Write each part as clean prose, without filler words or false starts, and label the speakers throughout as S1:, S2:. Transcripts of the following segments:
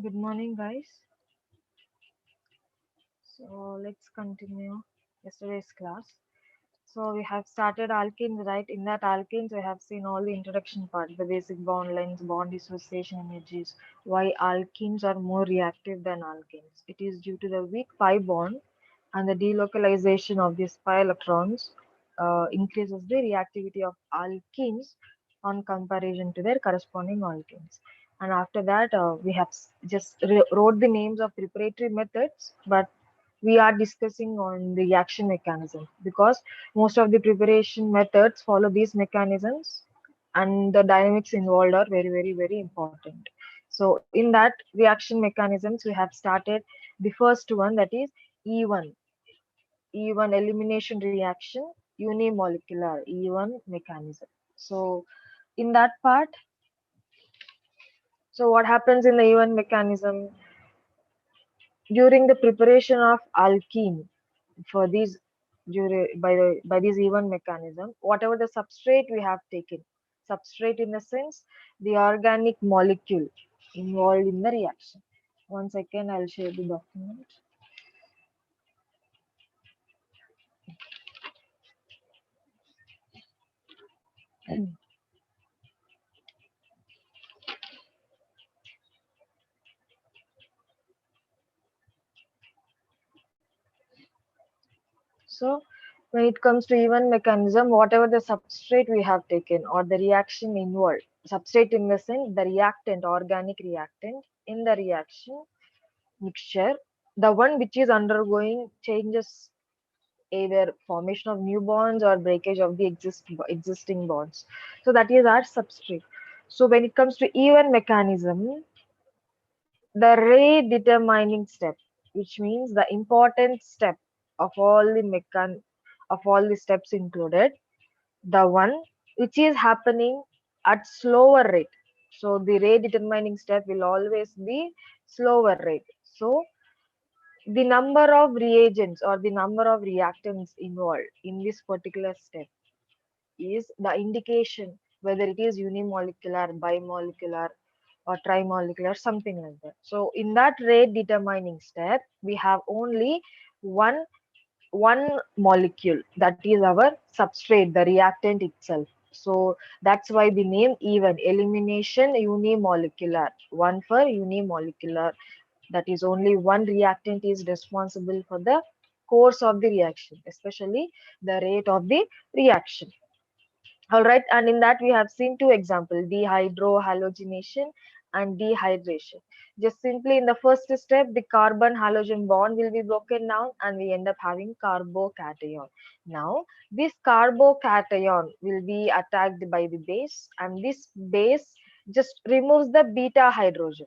S1: Good morning, guys. So let's continue yesterday's class. So we have started alkenes, right? In that alkenes, we have seen all the introduction part, the basic bond lengths, bond dissociation energies, why alkenes are more reactive than alkanes. It is due to the weak pi bond and the delocalization of these pi electrons increases the reactivity of alkenes on comparison to their corresponding alkenes. And after that, we have just wrote the names of preparatory methods, but we are discussing on the reaction mechanism because most of the preparation methods follow these mechanisms and the dynamics involved are very important. So in that reaction mechanisms we have started the first one, that is E1. E1 elimination reaction, unimolecular E1 mechanism. So in that part, so what happens in the E1 mechanism during the preparation of alkene for these by this E1 mechanism, whatever the substrate we have taken, substrate in the sense the organic molecule involved in the reaction. One second, I'll share the document. So when it comes to E1 mechanism, whatever the substrate we have taken or the reaction involved, substrate in the sense the reactant, organic reactant in the reaction mixture, the one which is undergoing changes, either formation of new bonds or breakage of the existing bonds. So that is our substrate. So when it comes to E1 mechanism, the rate determining step, which means the important step of all the steps included, the one which is happening at slower rate. So the rate determining step will always be slower rate. So the number of reagents or the number of reactants involved in this particular step is the indication whether it is unimolecular, bimolecular, or trimolecular, something like that. So in that rate determining step, we have only one one molecule, that is our substrate, the reactant itself. So that's why the name even elimination unimolecular, one for unimolecular, that is only one reactant is responsible for the course of the reaction, especially the rate of the reaction. All right, and in that we have seen two examples, dehydrohalogenation and dehydration. Just simply in the first step, the carbon halogen bond will be broken down and we end up having carbocation. Now, this carbocation will be attacked by the base and this base just removes the beta hydrogen.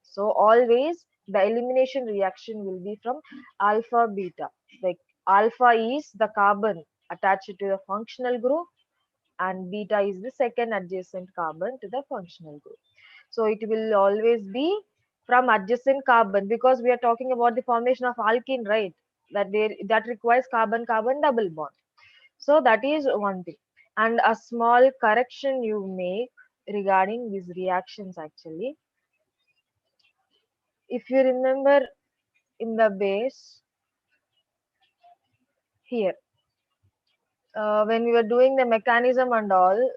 S1: So always the elimination reaction will be from alpha beta. Like alpha is the carbon attached to the functional group and beta is the second adjacent carbon to the functional group. So it will always be from adjacent carbon because we are talking about the formation of alkene, right? That requires carbon-carbon double bond. So that is one thing. And a small correction you make regarding these reactions actually. If you remember in the base here, when we were doing the mechanism and all,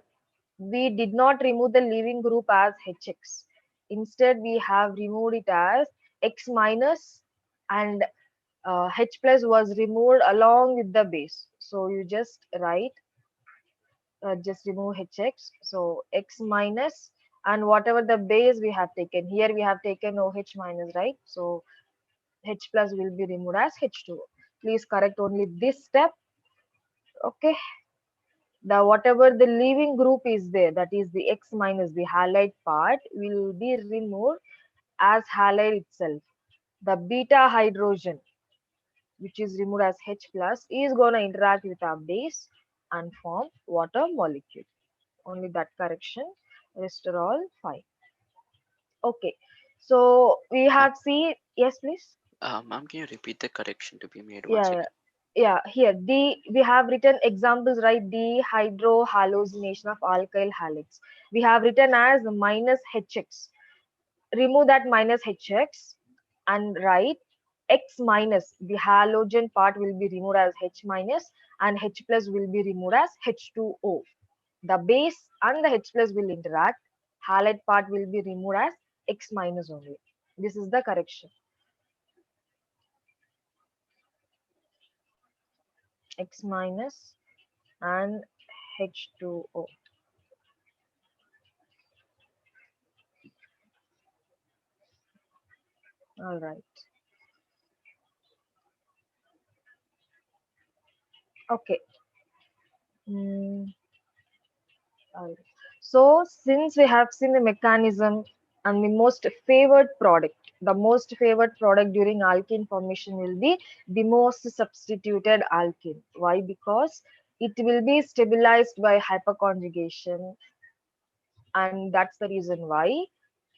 S1: we did not remove the leaving group as Hx. Instead, we have removed it as X minus and H plus was removed along with the base. So you just write, just remove Hx. So X minus and whatever the base we have taken. Here we have taken OH minus, right? So H plus will be removed as H2O. Please correct only this step. Okay. The whatever the leaving group is there, that is the X minus, the halide part will be removed as halide itself. The beta hydrogen, which is removed as H plus, is going to interact with our base and form water molecule. Only that correction. Rest are all fine. Okay. So we
S2: Ma'am,
S1: have seen, yes, please.
S2: ma'am, can you repeat the correction to be made once
S1: Yeah,
S2: again?
S1: yeah. Here, we have written examples, right? Dehydrohalogenation of alkyl halides. We have written as minus HX. remove that minus HX and write X minus. The halogen part will be removed as H minus and H plus will be removed as H2O. The base and the H plus will interact. Halide part will be removed as X minus only. This is the correction. X minus and H2O. All right. Okay. Mm, all right. So since we have seen the mechanism and the most favored product, the most favored product during alkene formation will be the most substituted alkene. Why? Because it will be stabilized by hyperconjugation, and that's the reason why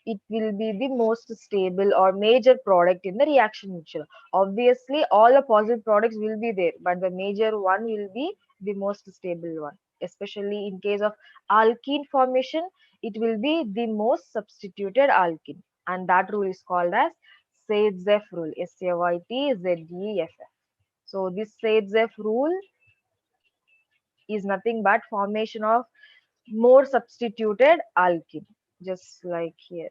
S1: it will be the most stable or major product in the reaction mixture. Obviously, all the positive products will be there, but the major one will be the most stable one. Especially in case of alkene formation, it will be the most substituted alkene, and that rule is called as Saytzeff rule. Saytzeff. So this Saytzeff rule is nothing but formation of more substituted alkene, just like here.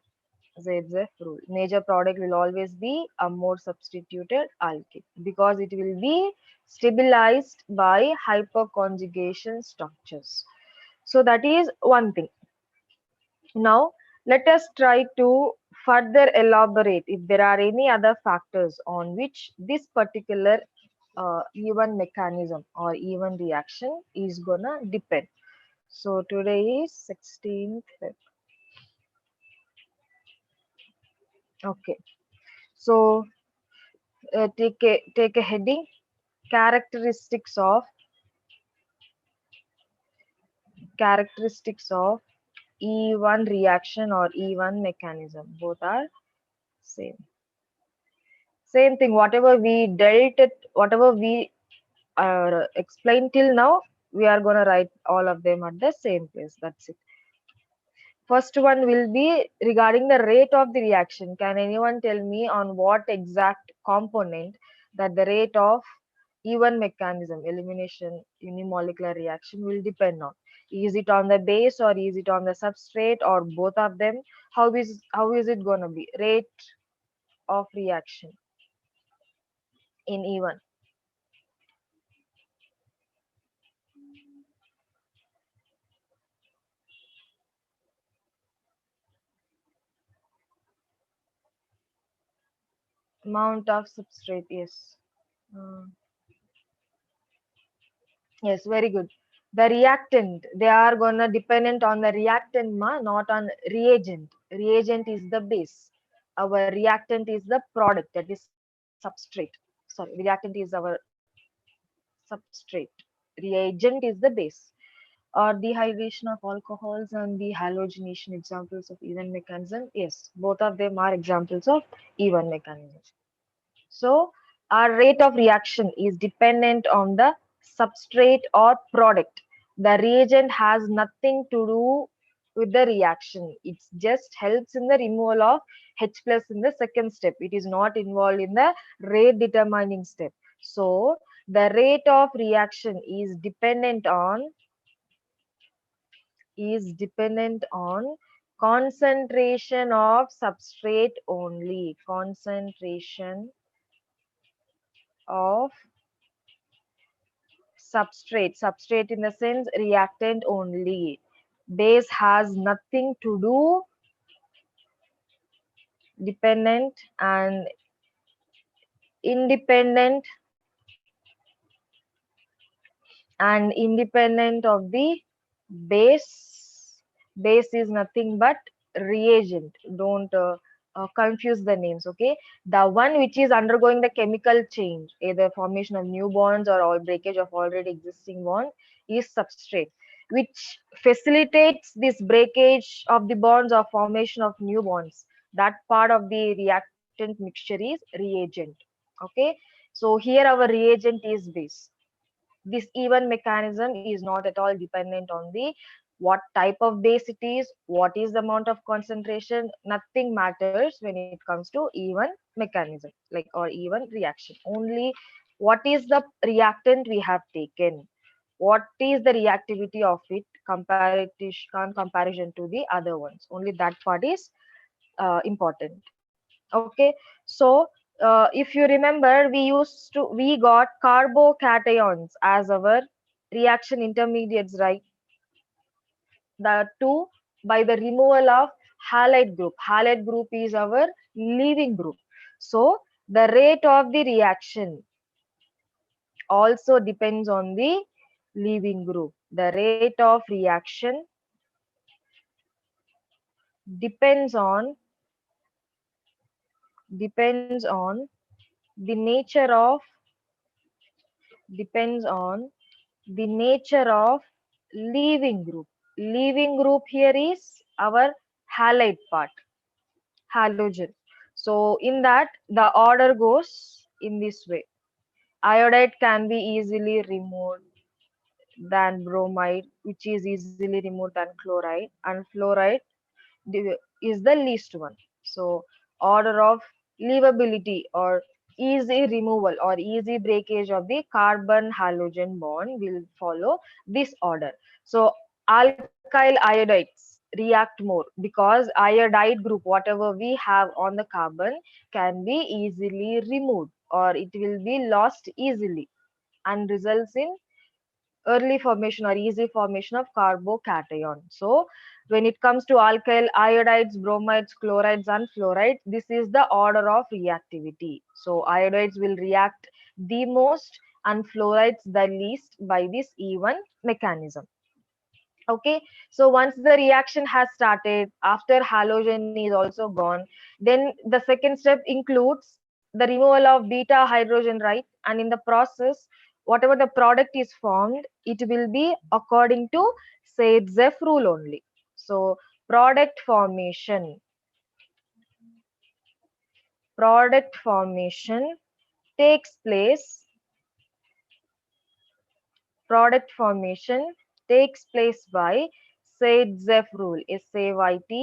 S1: ZZ rule. Major product will always be a more substituted alkene because it will be stabilized by hyperconjugation structures. So that is one thing. Now let us try to further elaborate if there are any other factors on which this particular even mechanism or even reaction is gonna depend. So today is 16th Feb. Okay. So take a heading, characteristics of E1 reaction or E1 mechanism. Both are same thing. Whatever we dealt it, whatever we explained till now, we are gonna write all of them at the same place. That's it. First one will be regarding the rate of the reaction. Can anyone tell me on what exact component that the rate of even mechanism, elimination, unimolecular reaction will depend on? Is it on the base or is it on the substrate or both of them? How is it gonna be? Rate of reaction in even. Amount of substrate, yes. Uh, yes, very good. The reactant, they are gonna dependent on the reactant not on reagent. Reagent is the base. Our reactant is the product, that is substrate. Sorry, reactant is our substrate. Reagent is the base. Or dehydration of alcohols and the halogenation examples of even mechanism. Yes, both of them are examples of even mechanism. So our rate of reaction is dependent on the substrate or product. The reagent has nothing to do with the reaction. It just helps in the removal of H plus in the second step. It is not involved in the rate determining step. So the rate of reaction is dependent on concentration of substrate only. Concentration of substrate in the sense reactant only. Base has nothing to do, dependent and independent of the base. Base is nothing but reagent. Don't confuse the names. Okay, the one which is undergoing the chemical change, either formation of new bonds or all breakage of already existing bond, is substrate, which facilitates this breakage of the bonds or formation of new bonds. That part of the reactant mixture is reagent. Okay, so here our reagent is base. This even mechanism is not at all dependent on the what type of base it is, what is the amount of concentration, nothing matters when it comes to even mechanism, like, or even reaction. Only what is the reactant we have taken, what is the reactivity of it comparison to the other ones. Only that part is important. Okay, so if you remember, we got carbocations as our reaction intermediates, right? The two, by the removal of halide group. Halide group is our leaving group. So the rate of the reaction also depends on the leaving group. The rate of reaction depends on depends on the nature of depends on the nature of leaving group. Leaving group here is our halide part, halogen. So in that, the order goes in this way. Iodide can be easily removed than bromide, which is easily removed than chloride, and fluoride is the least one. So order of leavability or easy removal or easy breakage of the carbon halogen bond will follow this order. So alkyl iodides react more because iodide group, whatever we have on the carbon, can be easily removed or it will be lost easily and results in early formation or easy formation of carbocation. So when it comes to alkyl iodides, bromides, chlorides and fluorides, this is the order of reactivity. So iodides will react the most and fluorides the least by this even mechanism. Okay, so once the reaction has started, after halogen is also gone, then the second step includes the removal of beta hydrogen, right? And in the process, whatever the product is formed, it will be according to Saytzeff rule only. So product formation product formation takes place product formation takes place by Saytzeff rule. Saytzeff.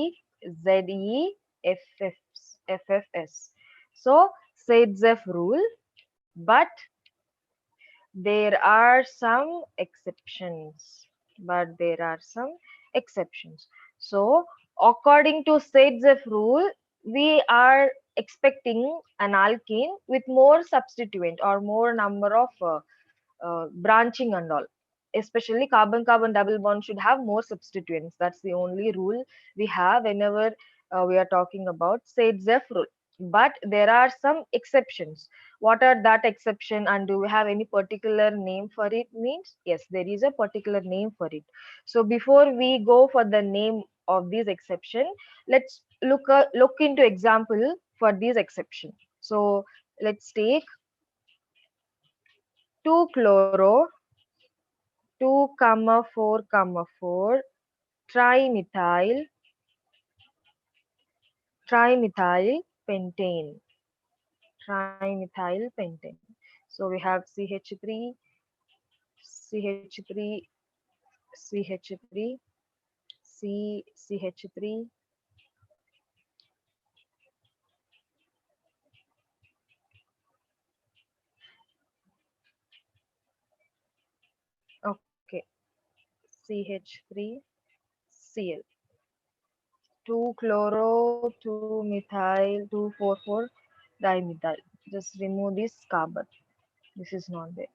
S1: So Saytzeff rule, but there are some exceptions. So according to Saytzeff rule, we are expecting an alkene with more substituent or more number of branching and all. Especially carbon carbon double bond should have more substituents. That's the only rule we have whenever we are talking about Saytzeff rule. But there are some exceptions. What are that exception, and do we have any particular name for it? Means yes, there is a particular name for it. So before we go for the name of this exception, let's look into example for this exception. So let's take 2 chloro 2 comma 4 comma 4 trimethyl trimethyl pentane trimethyl pentane. So we have CH3 CH3 CH3 CH3. Okay, CH3 Cl, 2 chloro 2 methyl 2,4,4 dimethyl. Just remove this carbon. This is not there.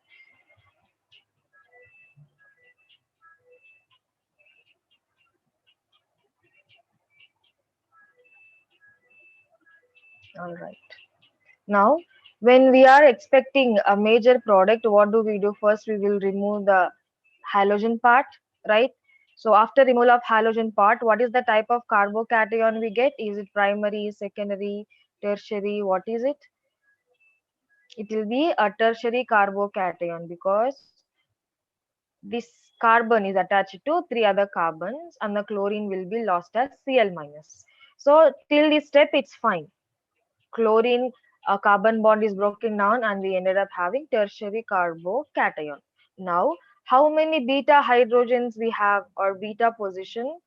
S1: All right. Now, when we are expecting a major product, what do we do? First, we will remove the halogen part, right? So after removal of halogen part, what is the type of carbocation we get? Is it primary, secondary, tertiary? What is it? It will be a tertiary carbocation because this carbon is attached to three other carbons and the chlorine will be lost as Cl minus. So till this step, it's fine. Chlorine carbon bond is broken down and we ended up having tertiary carbocation. Now how many beta hydrogens we have or beta position,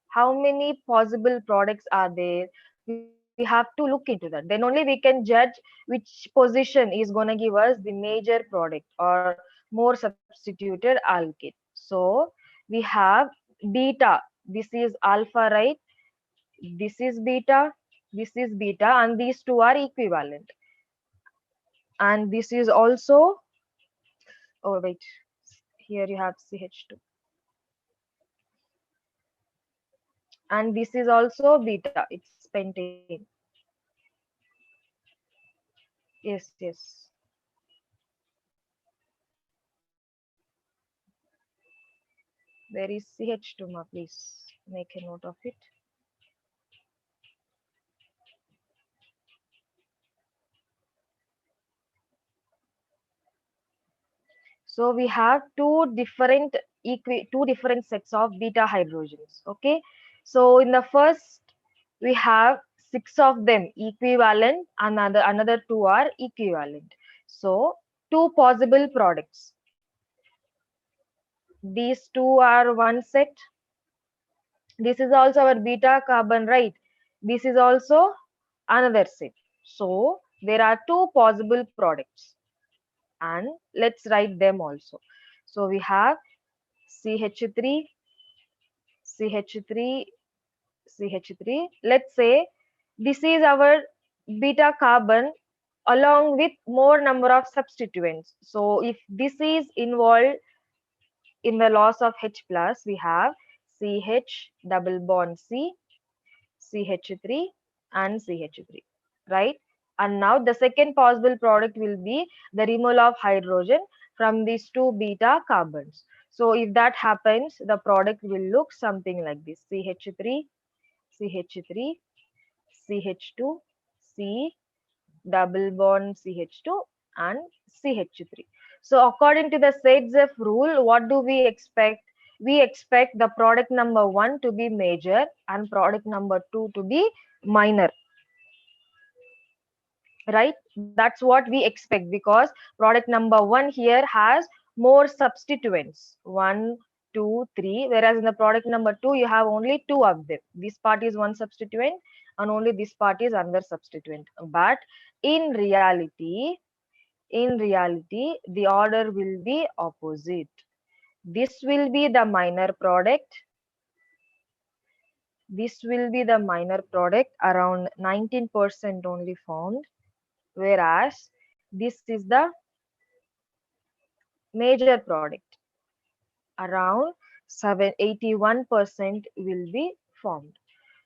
S1: how many possible products are there. We have to look into that, then only we can judge which position is going to give us the major product or more substituted alkene. So we have beta, this is alpha, right? This is beta, this is beta, and these two are equivalent. And this is also, oh wait, here you have CH2, and this is also beta, it's pentane. Yes, yes. There is CH2, ma, please make a note of it. So we have two different sets of beta hydrogens. Okay. So in the first we have six of them equivalent, and another two are equivalent. So two possible products. These two are one set. This is also our beta carbon, right? This is also another set. So there are two possible products, and let's write them also. So we have CH3, CH3, CH3. Let's say this is our beta carbon along with more number of substituents. So if this is involved in the loss of H plus, we have CH double bond C, CH3 and CH3, right? And now the second possible product will be the removal of hydrogen from these two beta carbons. So if that happens, the product will look something like this: CH3, CH3, CH2, C, double bond CH2 and CH3. So according to the Saitzef rule, what do we expect? We expect the product number 1 to be major and product number 2 to be minor, right? That's what we expect, because product number 1 here has more substituents, 1, 2, 3, whereas in the product number 2 you have only two of them. This part is one substituent and only this part is another substituent. But in reality, the order will be opposite. This will be the minor product, this will be the minor product, around 19% only found, whereas this is the major product, around 81% will be formed.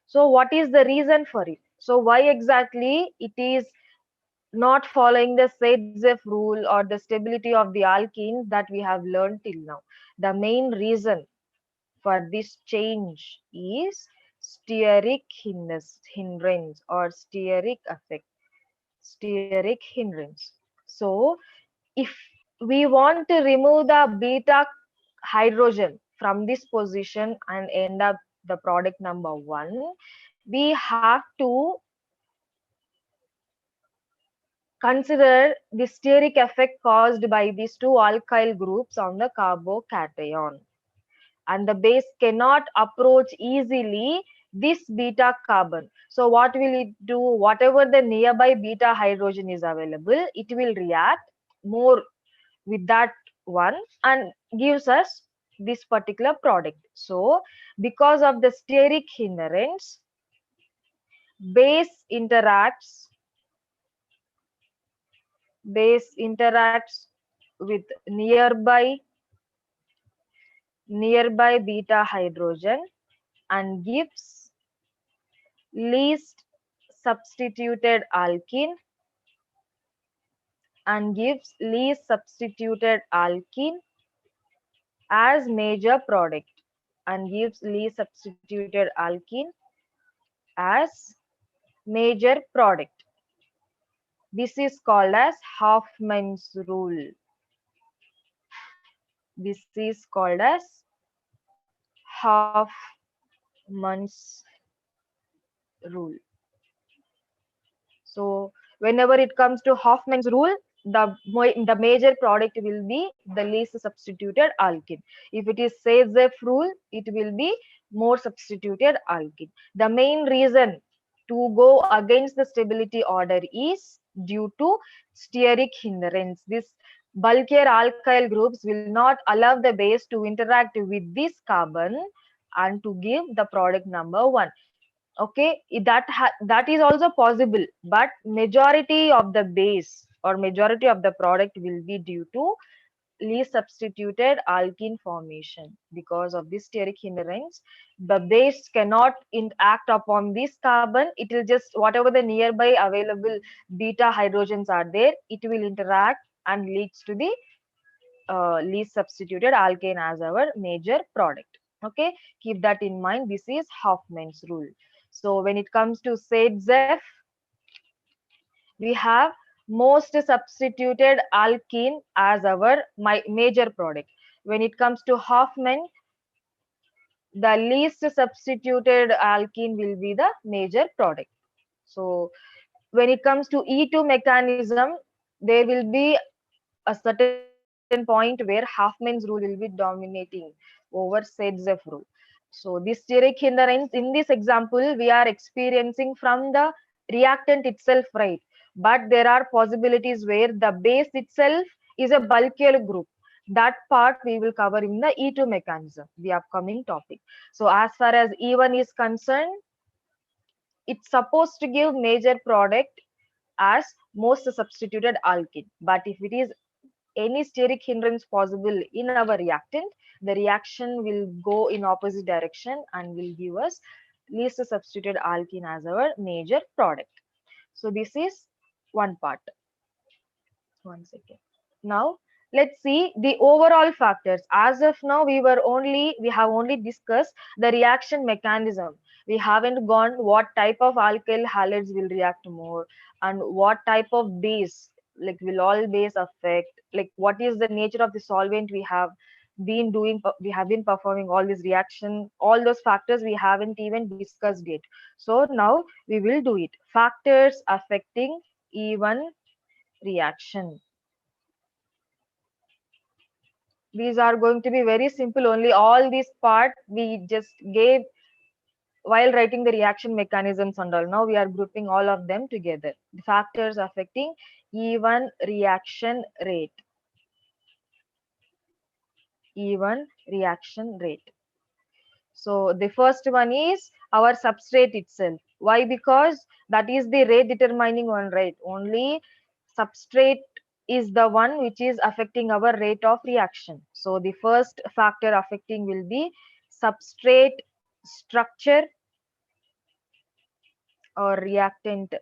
S1: So what is the reason for it? So why exactly it is not following the Saitzef rule or the stability of the alkenes that we have learned till now? The main reason for this change is steric hindrance or steric effect, steric hindrance. So if we want to remove the beta hydrogen from this position and end up the product number 1, we have to consider the steric effect caused by these two alkyl groups on the carbocation, and the base cannot approach easily this beta carbon. So what will it do? Whatever the nearby beta hydrogen is available, it will react more with that one and gives us this particular product. So because of the steric hindrance, base interacts with nearby beta hydrogen and gives least substituted alkene as major product, and gives least substituted alkene as major product. This is called as Hoffman's rule. This is called as Hoffman's rule. So whenever it comes to Hoffman's rule, the major product will be the least substituted alkene. If it is Saytzeff rule, it will be more substituted alkene. The main reason to go against the stability order is due to steric hindrance. This bulkier alkyl groups will not allow the base to interact with this carbon and to give the product number 1. Okay, that is also possible, but majority of the base or majority of the product will be due to least substituted alkene formation. Because of this steric hindrance, the base cannot act upon this carbon. It will just, whatever the nearby available beta hydrogens are there, it will interact and leads to the least substituted alkane as our major product. Okay, keep that in mind. This is Hoffman's rule. So when it comes to Saytzeff, we have most substituted alkene as our major product. When it comes to Hoffman, the least substituted alkene will be the major product. So when it comes to E2 mechanism, there will be a certain point where Hoffman's rule will be dominating over Saytzeff rule. So this steric hindrance in this example we are experiencing from the reactant itself, right? But there are possibilities where the base itself is a bulkier group. That part we will cover in the E2 mechanism, the upcoming topic. So as far as E1 is concerned, it's supposed to give major product as most substituted alkene. But if it is any steric hindrance possible in our reactant, the reaction will go in opposite direction and will give us least substituted alkene as our major product. So this is one part. One second. Now let's see the overall factors. As of now, we have only discussed the reaction mechanism. We haven't gone what type of alkyl halides will react more and what type of base, like will all base affect, like what is the nature of the solvent we have been performing all this reaction, all those factors we haven't even discussed yet. So now we will do it. Factors affecting E1 reaction. These are going to be very simple only. All this part we just gave while writing the reaction mechanisms and all. Now we are grouping all of them together. The factors affecting E1 reaction rate. E1 reaction rate. So the first one is our substrate itself. Why? Because that is the rate determining one, right? Only substrate is the one which is affecting our rate of reaction. So the first factor affecting will be substrate structure or reactant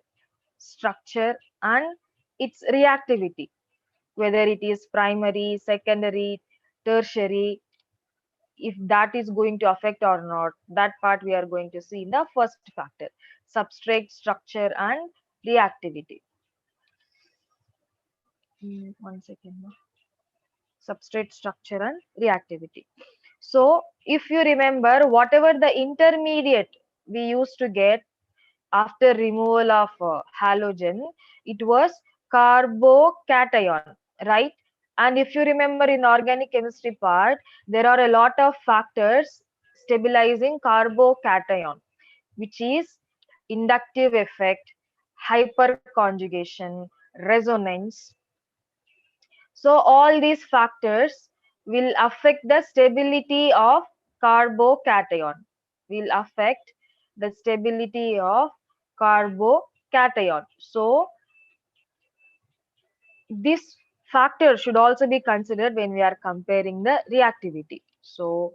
S1: structure and its reactivity, whether it is primary, secondary, tertiary, if that is going to affect or not. That part we are going to see in the first factor, substrate structure and reactivity. One second now. Substrate structure and reactivity. So if you remember, whatever the intermediate we used to get after removal of halogen, it was carbocation, right? And if you remember in organic chemistry part, there are a lot of factors stabilizing carbocation, which is inductive effect, hyperconjugation, resonance. So all these factors will affect the stability of carbocation, will affect the stability of carbocation. So this factor should also be considered when we are comparing the reactivity. So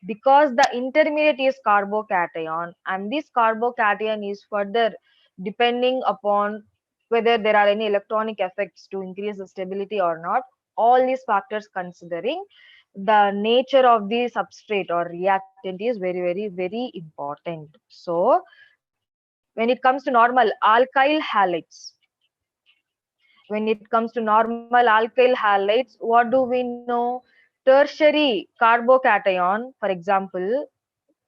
S1: because the intermediate is carbocation and this carbocation is further depending upon whether there are any electronic effects to increase the stability or not, all these factors considering, the nature of the substrate or reactant is very very very important. So when it comes to normal alkyl halides, when it comes to normal alkyl halides, what do we know? Tertiary carbocation, for example,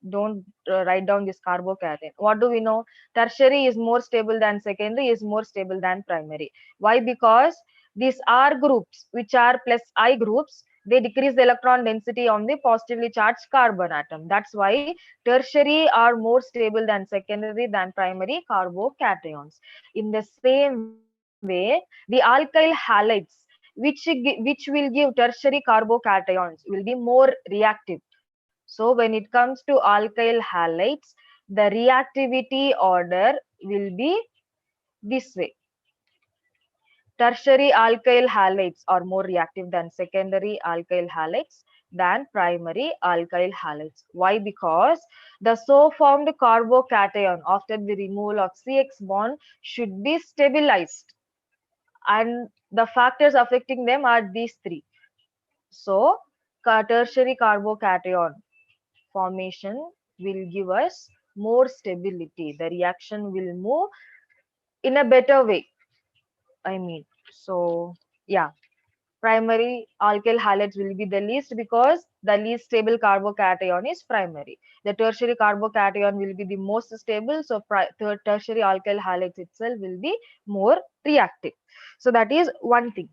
S1: don't write down this carbocation. What do we know? Tertiary is more stable than secondary, is more stable than primary. Why? Because These R groups, which are plus I groups, they decrease the electron density on the positively charged carbon atom. That's why tertiary are more stable than secondary than primary carbocations. In the same way, the alkyl halides, which will give tertiary carbocations, will be more reactive. So when it comes to alkyl halides, the reactivity order will be this way. Tertiary alkyl halides are more reactive than secondary alkyl halides than primary alkyl halides. Why? Because the so formed carbocation after the removal of CX bond should be stabilized, and the factors affecting them are these three. So tertiary carbocation formation will give us more stability. The reaction will move in a better way. I mean, so yeah, primary alkyl halides will be the least because the least stable carbocation is primary. The tertiary carbocation will be the most stable, so tertiary alkyl halides itself will be more reactive. So that is one thing,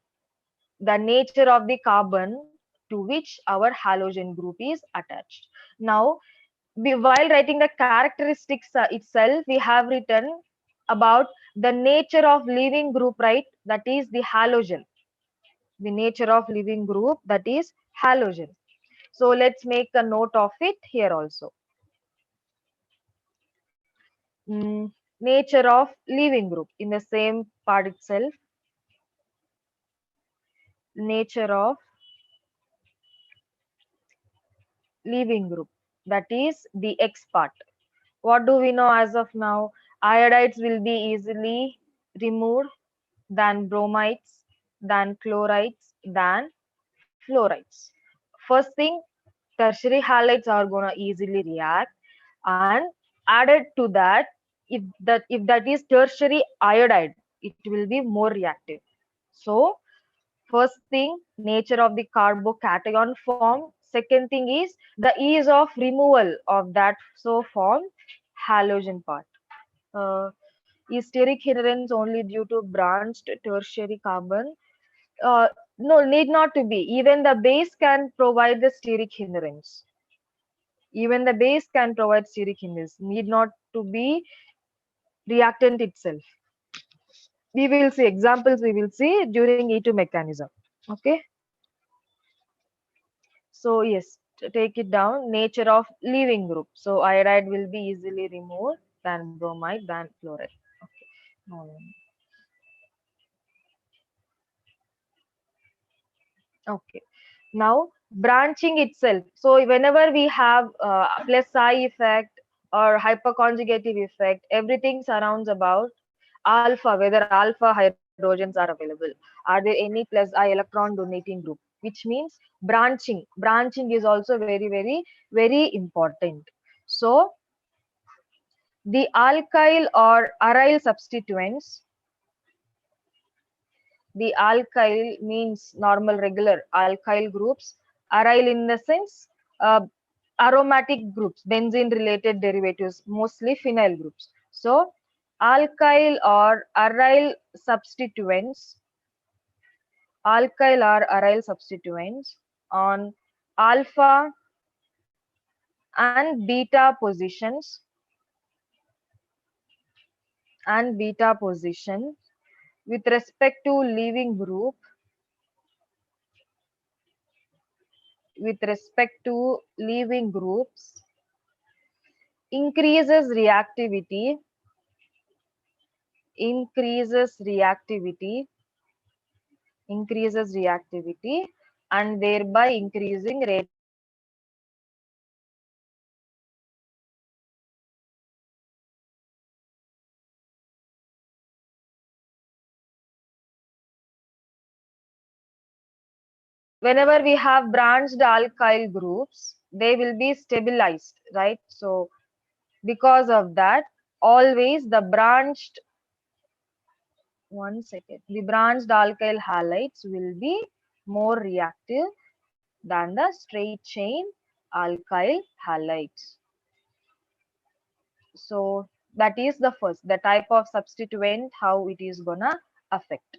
S1: the nature of the carbon to which our halogen group is attached. Now, while writing the characteristics itself, we have written about the nature of leaving group, right? That is the halogen. The nature of leaving group, that is halogen. So let's make a note of it here also. Nature of leaving group in the same part itself. Nature of leaving group, that is the X part. What do we know as of now? Iodides will be easily removed than bromides, than chlorides, than fluorides. First thing, tertiary halides are gonna easily react, and added to that, if that is tertiary iodide, it will be more reactive. So first thing, nature of the carbocation form. Second thing is the ease of removal of that so formed halogen part. Uh, is steric hindrance only due to branched tertiary carbon? Uh, no, need not to be. Even the base can provide the steric hindrance. Even the base can provide steric hindrance. Need not to be reactant itself. We will see examples. We will see during E2 mechanism. Okay. So yes, take it down. Nature of leaving group. So iodide will be easily removed than bromide than fluoride. Okay. Okay. Now branching itself. So whenever we have plus psi effect or hyperconjugative effect, everything surrounds about alpha, whether alpha hydrogens are available. Are there any plus I electron donating group? Which means branching. Branching is also very, very, very important. So the alkyl or aryl substituents, the alkyl means normal regular alkyl groups, aryl in the sense uh, aromatic groups, benzene related derivatives, mostly phenyl groups. So alkyl or aryl substituents, alkyl or aryl substituents on alpha and beta positions and beta position with respect to leaving group, with respect to leaving groups, increases reactivity, increases reactivity, increases reactivity, and thereby increasing rate of oxidation. Whenever we have branched alkyl groups, they will be stabilized, right? So because of that, always the branched, one second, the branched alkyl halides will be more reactive than the straight chain alkyl halides. So that is the first, the type of substituent, how it is gonna affect.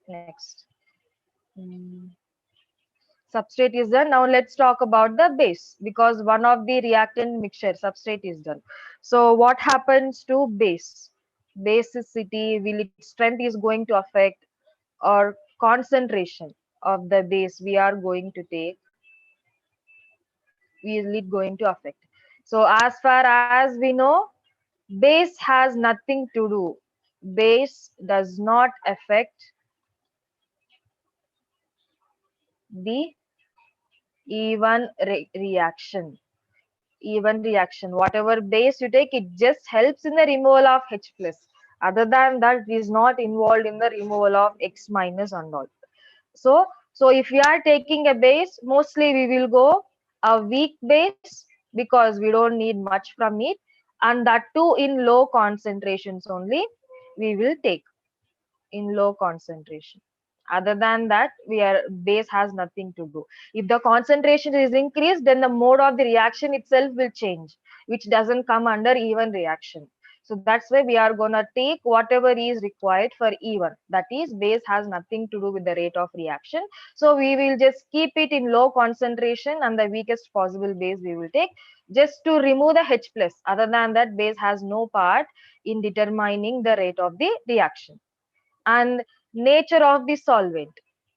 S1: Next. Mm, Substrate is done. Now let's talk about the base, because one of the reactant mixture substrate is done. So what happens to base? Basicity, will its strength is going to affect, or concentration of the base we are going to take, will it going to affect? So as far as we know, base has nothing to do. Base does not affect the even reaction. Even reaction, whatever base you take, it just helps in the removal of H plus. Other than that, it is not involved in the removal of X minus and all. So, so if we are taking a base, mostly we will go a weak base, because we don't need much from it, and that too in low concentrations only we will take, in low concentration. Other than that, we are base has nothing to do. If the concentration is increased, then the mode of the reaction itself will change, which doesn't come under even reaction. So that's why we are gonna take whatever is required for even. That is, base has nothing to do with the rate of reaction. So we will just keep it in low concentration, and the weakest possible base we will take, just to remove the H plus. Other than that, base has no part in determining the rate of the reaction. And nature of the solvent,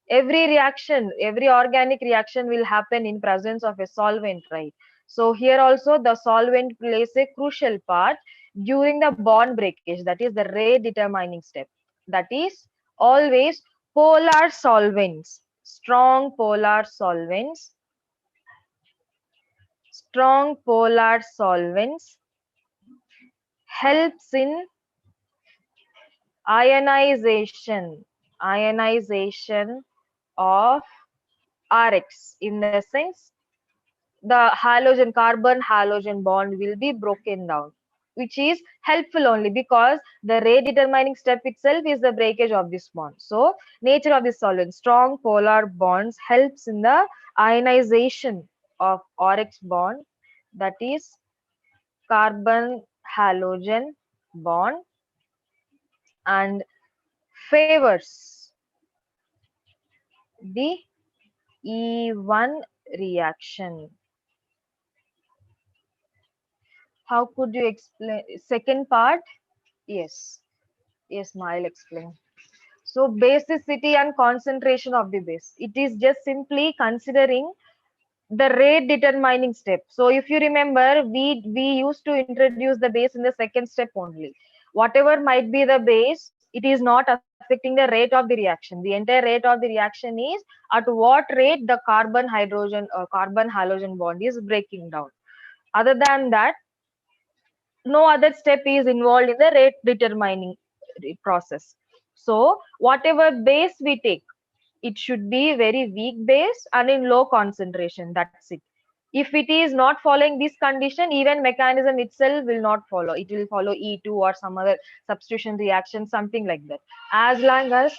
S1: every reaction, every organic reaction will happen in presence of a solvent, right? So here also the solvent plays a crucial part during the bond breakage, that is the rate determining step. That is always polar solvents, strong polar solvents, strong polar solvents helps in ionization, ionization of Rx, in the sense the halogen, carbon halogen bond will be broken down, which is helpful only because the rate determining step itself is the breakage of this bond. So nature of this solvent, strong polar bonds helps in the ionization of Rx bond, that is carbon halogen bond, and favors the E1 reaction. How could you explain second part? Yes, yes, I'll explain. So basicity and concentration of the base, it is just simply considering the rate determining step. So if you remember, we used to introduce the base in the second step only. Whatever might be the base, it is not affecting the rate of the reaction. The entire rate of the reaction is at what rate the carbon hydrogen or carbon halogen bond is breaking down. Other than that, no other step is involved in the rate determining process. So whatever base we take, it should be very weak base and in low concentration. That's it. If it is not following this condition, even mechanism itself will not follow. It will follow E2 or some other substitution reaction, something like that. As long as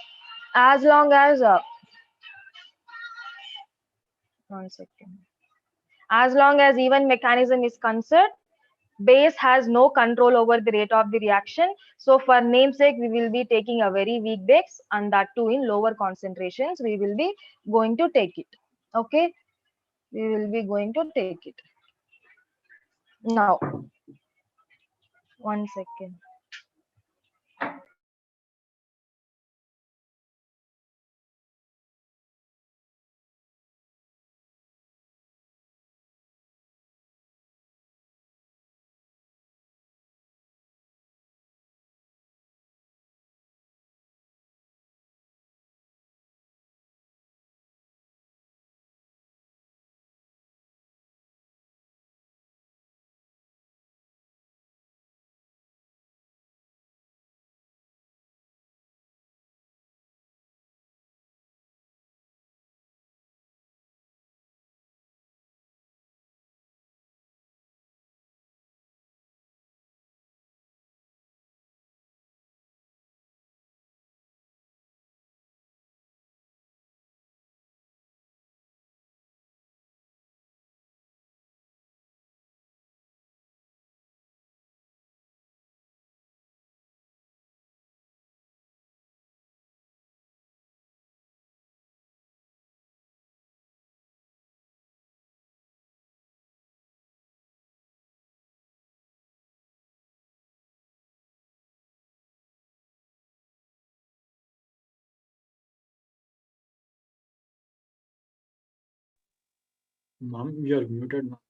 S1: one second. As long as even mechanism is concerned, base has no control over the rate of the reaction. So for namesake, we will be taking a very weak base, and that too in lower concentrations we will be going to take it. Okay, we will be going to take it. Now, one second.
S3: Ma'am, you are muted now.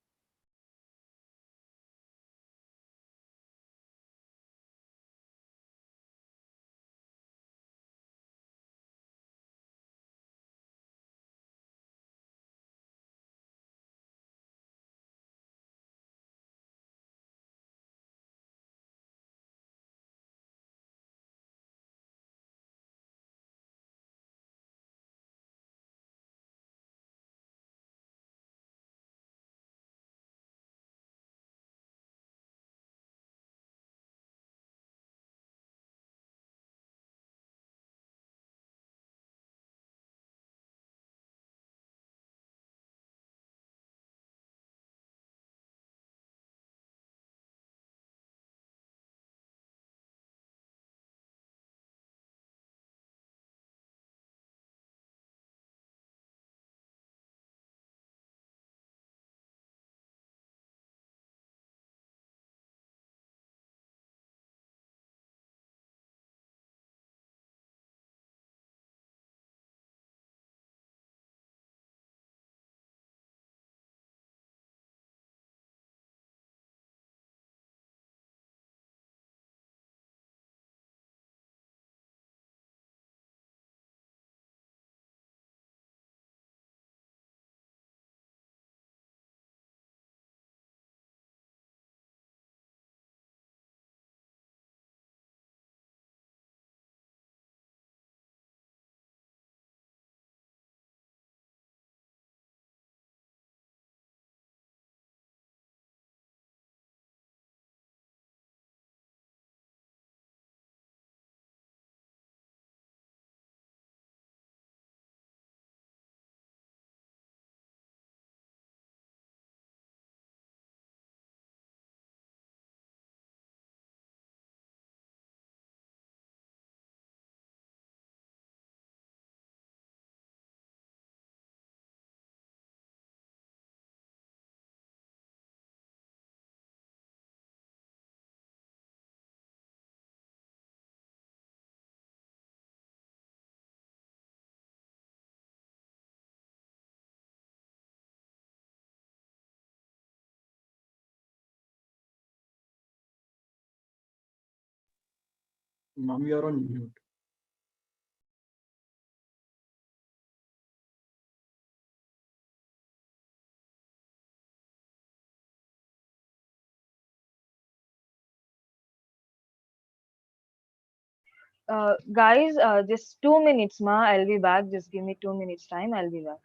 S3: Ma'am, you are on mute.
S1: Guys, just 2 minutes, ma. I'll be back. Just give me 2 minutes time. I'll be back.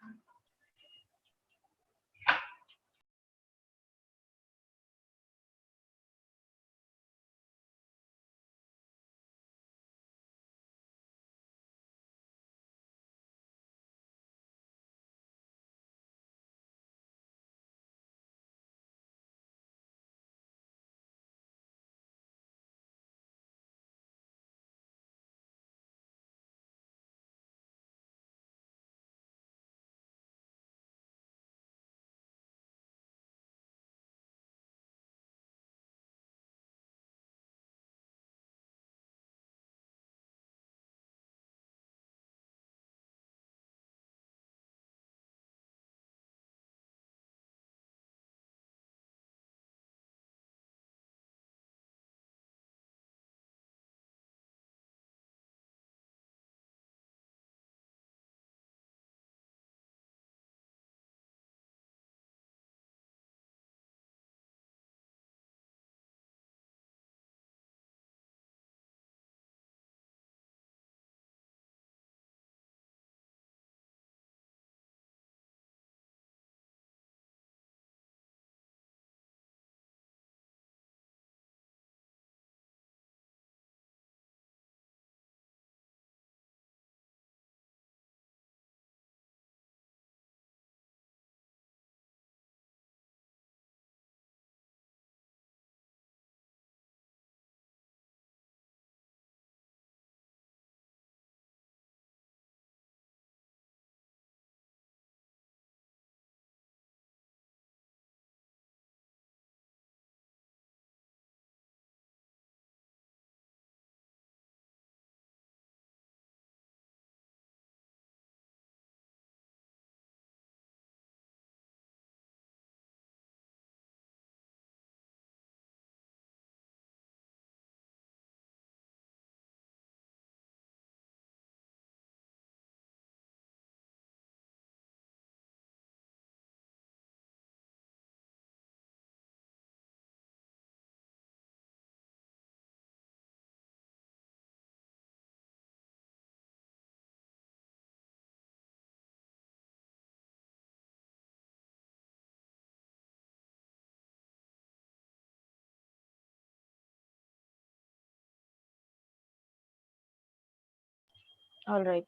S1: All right.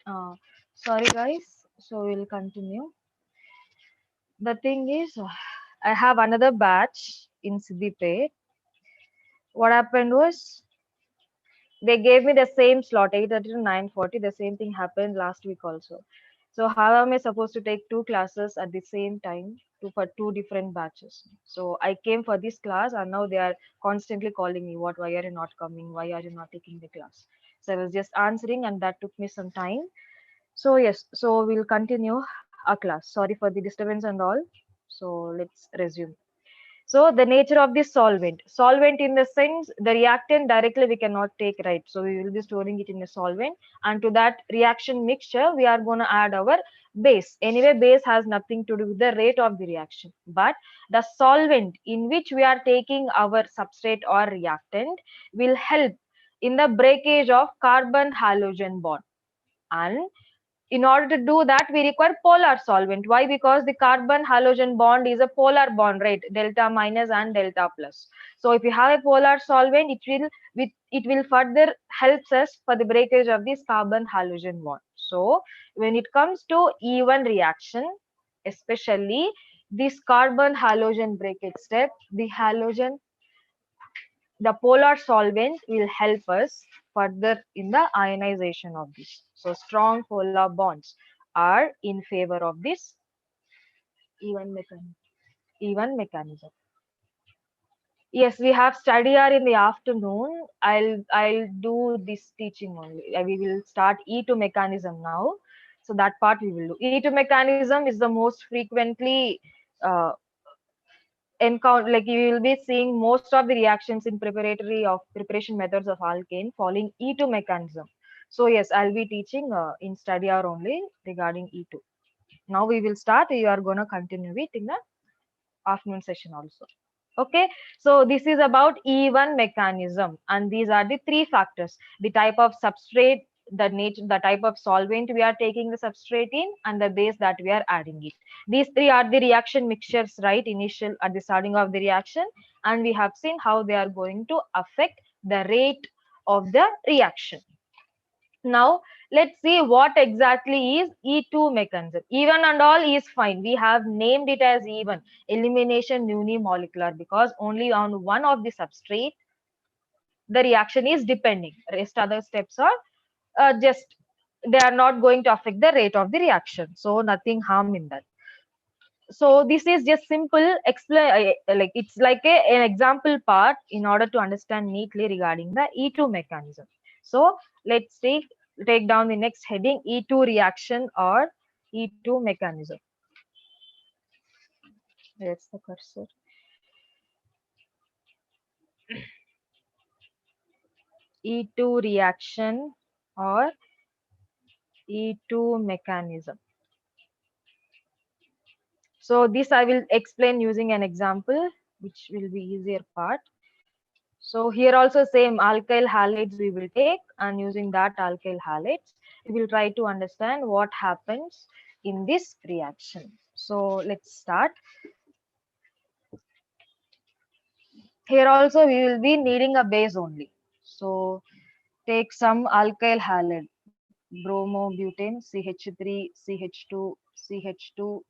S1: Sorry guys. So we'll continue. The thing is, I have another batch in Siddipet. What happened was they gave me the same slot, 8:30 to 9:40. The same thing happened last week also. So how am I supposed to take two classes at the same time for two different batches? So I came for this class and now they are constantly calling me, what, why are you not coming? Why are you not taking the class? So I was just answering and that took me some time. So yes, so we'll continue our class. Sorry for the disturbance and all. So let's resume. So the nature of the solvent in the sense the reactant directly we cannot take, right? So we will be storing it in a solvent, and to that reaction mixture we are going to add our base. Anyway, base has nothing to do with the rate of the reaction, but the solvent in which we are taking our substrate or reactant will help in the breakage of carbon halogen bond. And in order to do that we require polar solvent. Why? Because the carbon halogen bond is a polar bond, right? Delta minus and delta plus. So if you have a polar solvent, it will further helps us for the breakage of this carbon halogen bond. So when it comes to even reaction, especially this carbon halogen breakage step, the polar solvent will help us further in the ionization of this. So strong polar bonds are in favor of this even mechanism. Even mechanism. Yes, we have study hour in the afternoon. I'll do this teaching only. We will start E2 mechanism now. So that part we will do. E2 mechanism is the most frequently uh, encounter, like you will be seeing most of the reactions in preparation methods of alkane following E2 mechanism. So yes, I'll be teaching in study hour only regarding E2. Now we will start. You are going to continue it in the afternoon session also. Okay, so this is about E1 mechanism, and these are the three factors: the type of substrate, the nature, the type of solvent we are taking the substrate in, and the base that we are adding it. These three are the reaction mixtures, right? Initial at the starting of the reaction, and we have seen how they are going to affect the rate of the reaction. Now let's see what exactly is E2 mechanism. Even and all is fine. We have named it as even, elimination unimolecular, because only on one of the substrate the reaction is depending. Rest other steps are just, they are not going to affect the rate of the reaction. So nothing harm in that. So this is just simple explain, like it's like an example part in order to understand neatly regarding the E2 mechanism. So let's take down the next heading, E2 reaction or E2 mechanism. That's the cursor. E2 reaction or E2 mechanism. So this I will explain using an example, which will be easier part. So here also same alkyl halides we will take, and using that alkyl halides we will try to understand what happens in this reaction. So let's start. Here also we will be needing a base only. So take some alkyl halide, bromobutane, CH3, CH2, CH2,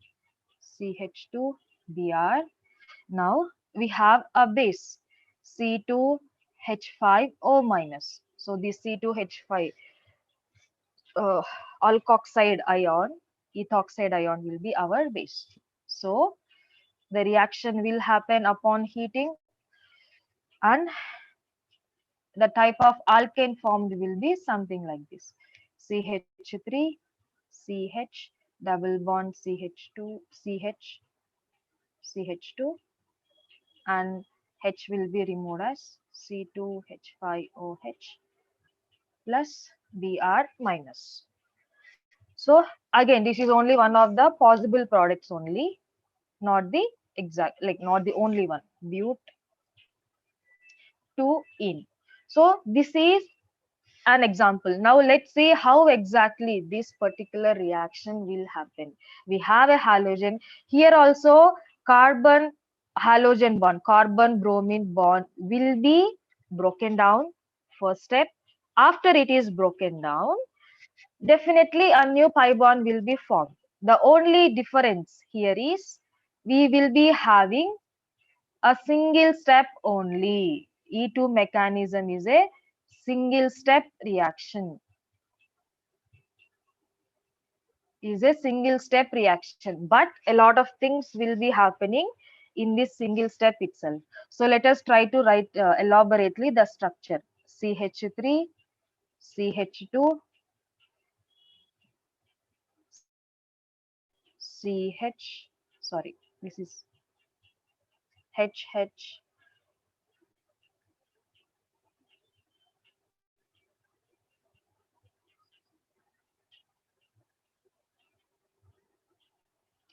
S1: CH2, Br. Now we have a base, C2H5O minus. So this C2H5 alkoxide ion, ethoxide ion will be our base. So the reaction will happen upon heating, and the type of alkane formed will be something like this: CH3, CH, double bond CH2, CH, CH2, and H will be removed as C2H5OH plus Br minus. So again, this is only one of the possible products only, not the exact, like not the only one. But 2 in. So this is an example. Now let's see how exactly this particular reaction will happen. We have a halogen. Here also carbon halogen bond, carbon bromine bond will be broken down. First step. After it is broken down, definitely a new pi bond will be formed. The only difference here is we will be having a single step only. E2 mechanism is a single step reaction. But a lot of things will be happening in this single step itself. So let us try to write elaborately the structure. CH3, CH2, CH, sorry, this is HH,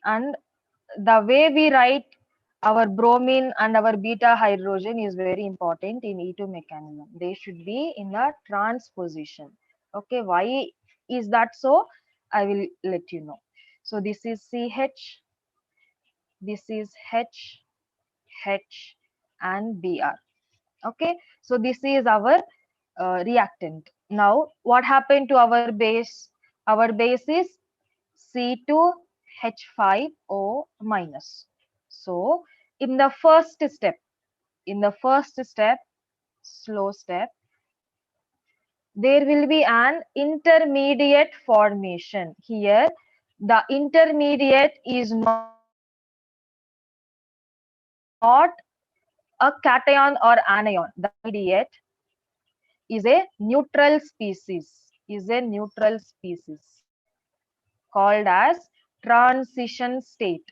S1: and the way we write our bromine and our beta hydrogen is very important in E2 mechanism. They should be in a transposition. Okay, why is that so? I will let you know. So this is CH, this is H, H, and Br. Okay, so this is our reactant. Now, what happened to our base? Our base is C2H5O minus. So, in the first step, slow step, there will be an intermediate formation. Here, the intermediate is not a cation or anion. The intermediate is a neutral species called as transition state,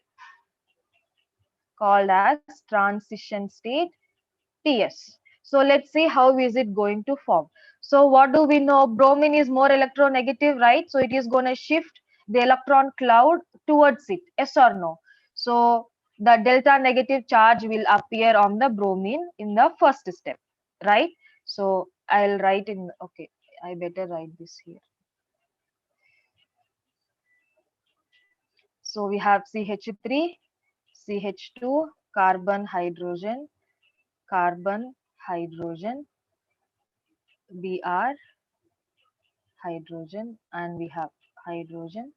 S1: TS. So let's see how is it going to form. So what do we know? Bromine is more electronegative, right? So it is going to shift the electron cloud towards it. Yes or no? So the delta negative charge will appear on the bromine in the first step, right? So I'll write in, okay, I better write this here. So we have CH3, CH2, carbon, hydrogen, Br, hydrogen, and we have hydrogen,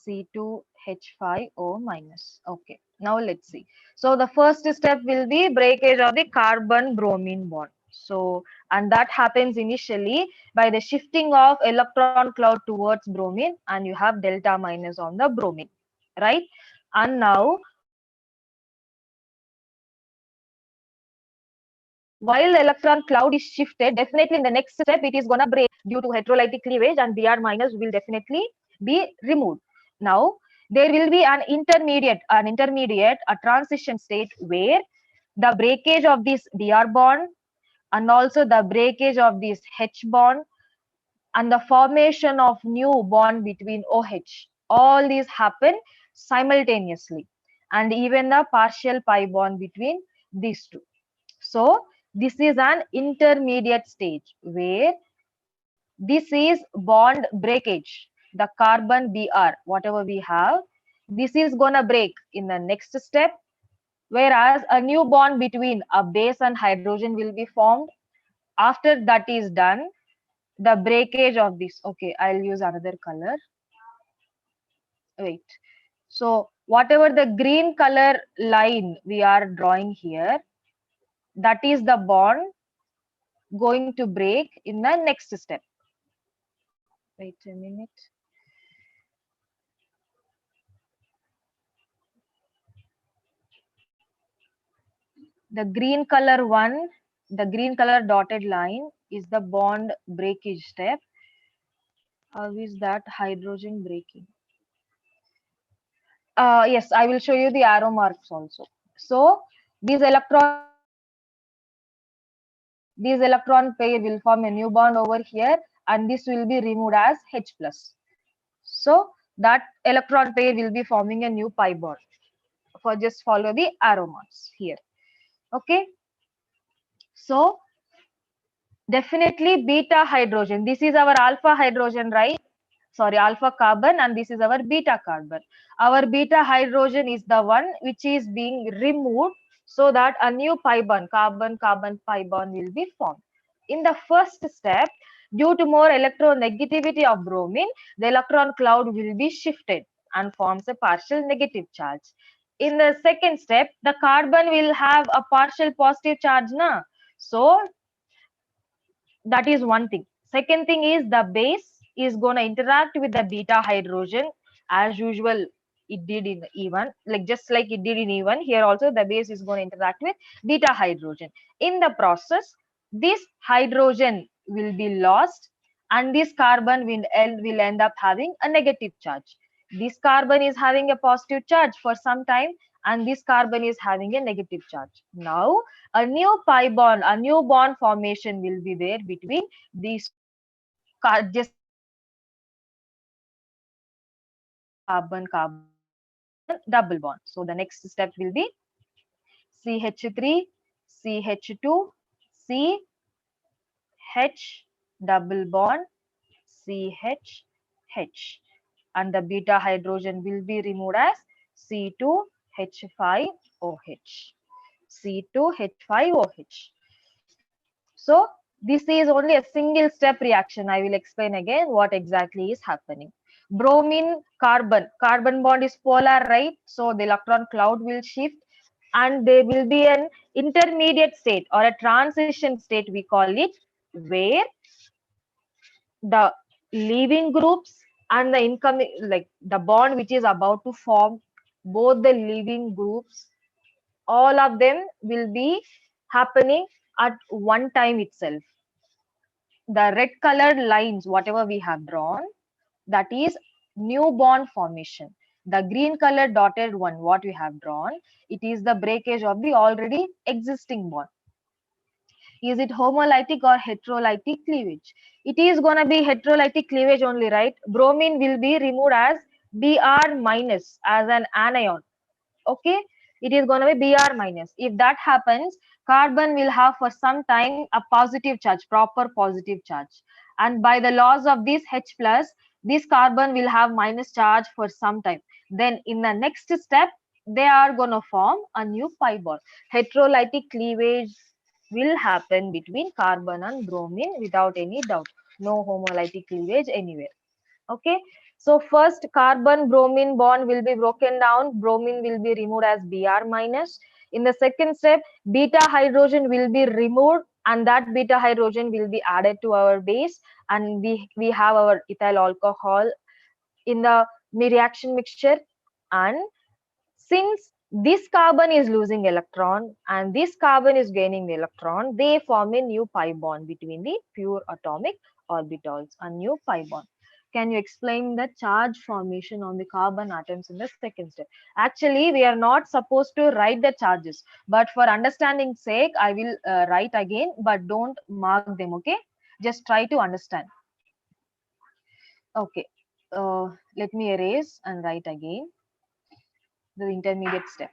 S1: C2H5O minus. Okay, now let's see. So the first step will be breakage of the carbon bromine bond. So, and that happens initially by the shifting of electron cloud towards bromine, and you have delta minus on the bromine, right? And now, while the electron cloud is shifted, definitely in the next step it is gonna break due to electrolytic cleavage, and Br minus will definitely be removed. Now there will be an intermediate, a transition state where the breakage of this Br bond and also the breakage of this H bond and the formation of new bond between OH. All these happen simultaneously, and even the partial pi bond between these two. So this is an intermediate stage where this is bond breakage. The carbon Br, whatever we have, this is gonna break in the next step, whereas a new bond between a base and hydrogen will be formed. After that is done, the breakage of this, okay, I'll use another color. Wait. So whatever the green color line we are drawing here, that is the bond going to break in the next step. Wait a minute. The green color one, the green color dotted line is the bond breakage step. How is that hydrogen breaking? Yes, I will show you the arrow marks also. So these electron pair will form a new bond over here, and this will be removed as H plus. So that electron pair will be forming a new pi bond. For just follow the arrow marks here. Okay. So definitely beta hydrogen. This is our alpha hydrogen, right? Sorry, alpha carbon, and this is our beta carbon. Our beta hydrogen is the one which is being removed so that a new pi bond, carbon carbon pi bond will be formed. In the first step, Due to more electronegativity of bromine, the electron cloud will be shifted and forms a partial negative charge. In the second step, the carbon will have a partial positive charge, na? So that is one thing. Second thing is the base is going to interact with the beta hydrogen as usual. It did in E1, like just like it did in E1. Here also the base is going to interact with beta hydrogen. In the process, this hydrogen will be lost, and this carbon will end up having a negative charge. This carbon is having a positive charge for some time, and this carbon is having a negative charge. Now a new pi bond, a new bond formation will be there between these just carbon carbon double bond. So the next step will be CH3 CH2 C H double bond CH H, and the beta hydrogen will be removed as C2H5OH. C2H5OH. So this is only a single step reaction. I will explain again what exactly is happening. Bromine carbon bond is polar, right? So the electron cloud will shift, and there will be an intermediate state or a transition state, we call it, where the leaving groups and the incoming, like the bond which is about to form, both the leaving groups, all of them will be happening at one time itself. The red colored lines, whatever we have drawn, that is new bond formation. The green colored dotted one, what we have drawn, it is the breakage of the already existing bond. Is it homolytic or heterolytic cleavage? It is going to be heterolytic cleavage only, right? Bromine will be removed as Br minus as an anion. Okay, it is going to be Br minus. If that happens, carbon will have for some time a positive charge, proper positive charge, and by the laws of this H plus, this carbon will have minus charge for some time. Then in the next step, they are going to form a new pi bond. Heterolytic cleavage will happen between carbon and bromine without any doubt. No homolytic cleavage anywhere. Okay, so first carbon bromine bond will be broken down, bromine will be removed as Br minus. In the second step, beta hydrogen will be removed, and that beta hydrogen will be added to our base, and we have our ethyl alcohol in the reaction mixture. And since this carbon is losing electron and this carbon is gaining the electron, they form a new pi bond between the pure atomic orbitals, a new pi bond. Can you explain the charge formation on the carbon atoms in the second step? Actually, we are not supposed to write the charges, but for understanding sake, I will write again, but don't mark them, okay? Just try to understand. Okay, let me erase and write again the intermediate step.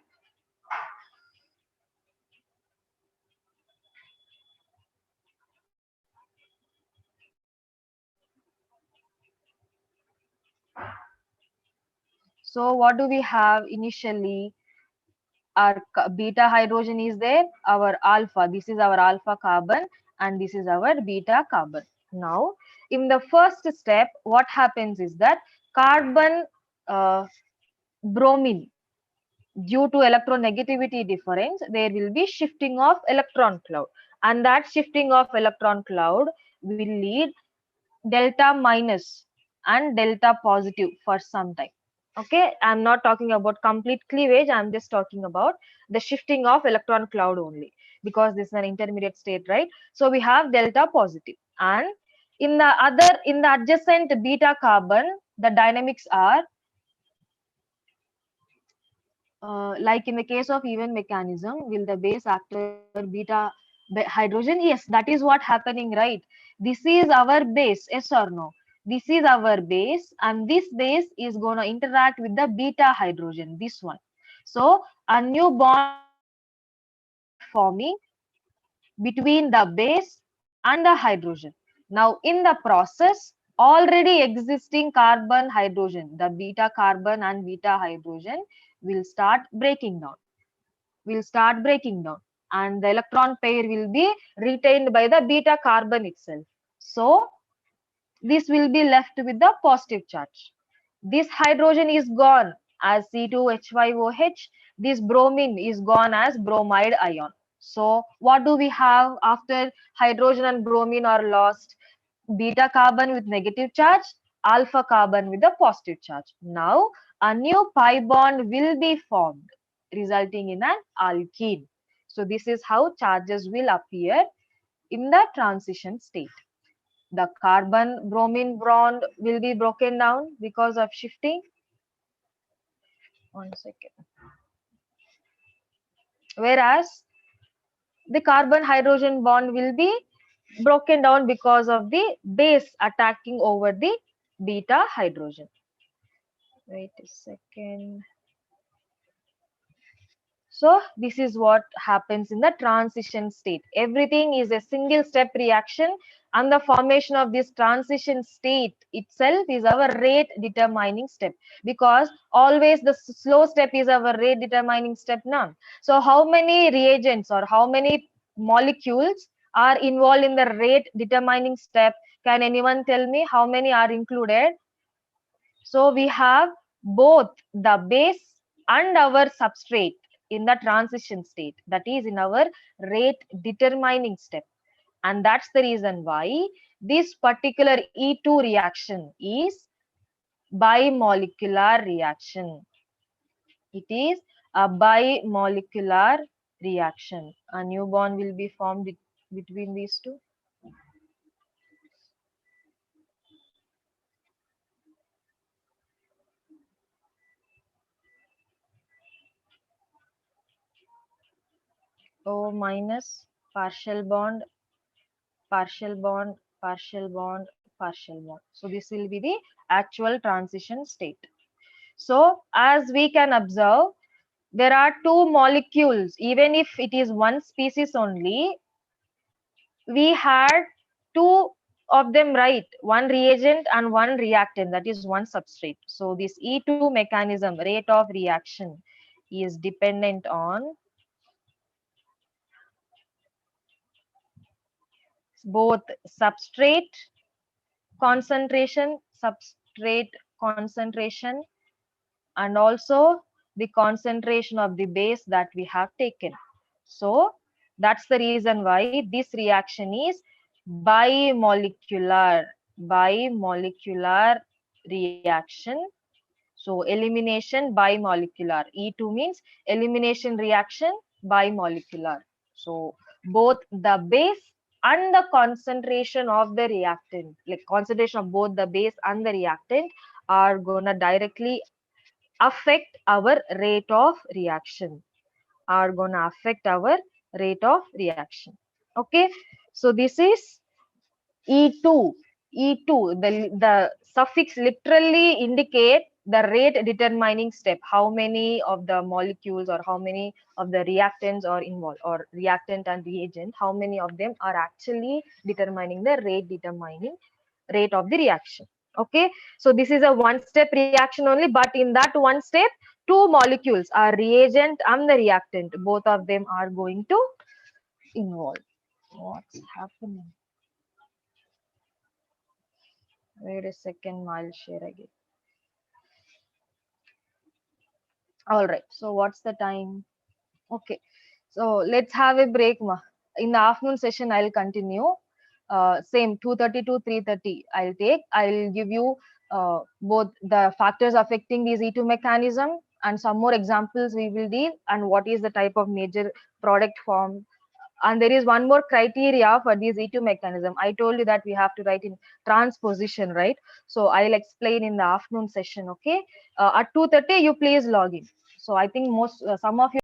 S1: So what do we have initially? Our beta hydrogen is there, our alpha, this is our alpha carbon, and this is our beta carbon. Now, in the first step, what happens is that carbon bromine, due to electronegativity difference, there will be shifting of electron cloud, and that shifting of electron cloud will lead delta minus and delta positive for some time. Okay, I'm not talking about complete cleavage, I'm just talking about the shifting of electron cloud only, because this is an intermediate state, right? So we have delta positive, and in the adjacent beta carbon, the dynamics are like in the case of even mechanism, will the base actor beta hydrogen? Yes, that is what happening, right? This is our base, yes or no? This is our base, and this base is going to interact with the beta hydrogen, this one. So a new bond forming between the base and the hydrogen. Now in the process, already existing carbon hydrogen, the beta carbon and beta hydrogen will start breaking down, and the electron pair will be retained by the beta carbon itself. So this will be left with the positive charge. This hydrogen is gone as C2H5OH. This bromine is gone as bromide ion. So what do we have after hydrogen and bromine are lost? Beta carbon with negative charge, alpha carbon with a positive charge. Now a new pi bond will be formed, resulting in an alkene. So this is how charges will appear in the transition state. The carbon bromine bond will be broken down because of shifting. 1 second. Whereas the carbon hydrogen bond will be broken down because of the base attacking over the beta hydrogen. Wait a second. So this is what happens in the transition state. Everything is a single step reaction, and the formation of this transition state itself is our rate determining step, because always the slow step is our rate determining step now. So how many reagents or how many molecules are involved in the rate determining step? Can anyone tell me how many are included? So we have both the base and our substrate in the transition state, that is in our rate determining step. And that's the reason why this particular E2 reaction is bimolecular reaction. It is a bimolecular reaction. A new bond will be formed between these two. O minus, partial bond, partial bond, partial bond, partial bond. So this will be the actual transition state. So as we can observe, there are two molecules. Even if it is one species only, we had two of them, right? One reagent and one reactant, that is one substrate. So this E2 mechanism, rate of reaction, is dependent on both substrate concentration, and also the concentration of the base that we have taken. So that's the reason why this reaction is bimolecular reaction. So elimination bimolecular. E2 means elimination reaction bimolecular. So both the base and the concentration of the reactant, like concentration of both the base and the reactant, are gonna directly affect our rate of reaction, Okay, so this is E2. E2, the suffix literally indicate the rate determining step, how many of the molecules or how many of the reactants are involved, or reactant and reagent, how many of them are actually determining the rate of the reaction. Okay, so this is a one step reaction only, but in that one step, two molecules are reagent and the reactant, both of them are going to involve. What's happening? Wait a second, I'll share again. All right, so what's the time? Okay, so let's have a break. In the afternoon session, I'll continue. Same 2:30 to 3:30. I'll give you both the factors affecting these E2 mechanism and some more examples we will deal, and what is the type of major product form. And there is one more criteria for this E2 mechanism. I told you that we have to write in transposition, right? So I'll explain in the afternoon session. Okay, at 2:30 you please log in. So I think some of you